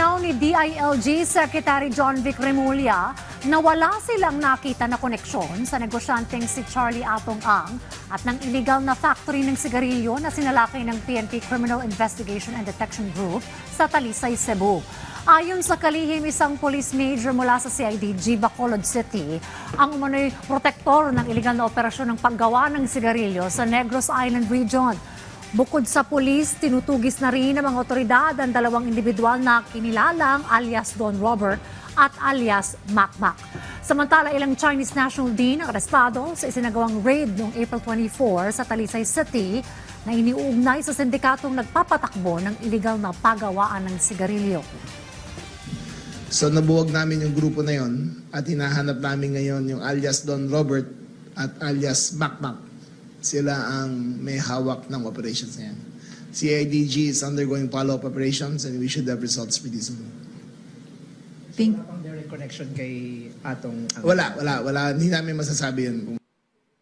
Linaw ni DILG Secretary John Vic Remulla na wala silang nakita na koneksyon sa negosyanteng si Charlie Atong Ang at ng illegal na factory ng sigarilyo na sinalakay ng PNP Criminal Investigation and Detection Group sa Talisay, Cebu. Ayon sa kalihim, isang police major mula sa CIDG Bacolod City ang umano'y protektor ng illegal na operasyon ng paggawa ng sigarilyo sa Negros Island Region. Bukod sa pulis, tinutugis na rin ng mga otoridad ang dalawang individual na kinilalang alias Don Robert at alias Macmac. Samantala, ilang Chinese national din ang arestado sa isinagawang raid noong April 24 sa Talisay City na iniuugnay sa sindikatong nagpapatakbo ng illegal na pagawaan ng sigarilyo. So nabuwag namin yung grupo na yon at hinahanap namin ngayon yung alias Don Robert at alias Macmac. Sila ang may hawak ng operations na yan. CIDG is undergoing follow-up operations and we should have results pretty soon. Think direct connection kay Atong Ang? Wala. Hindi namin masasabi yan kung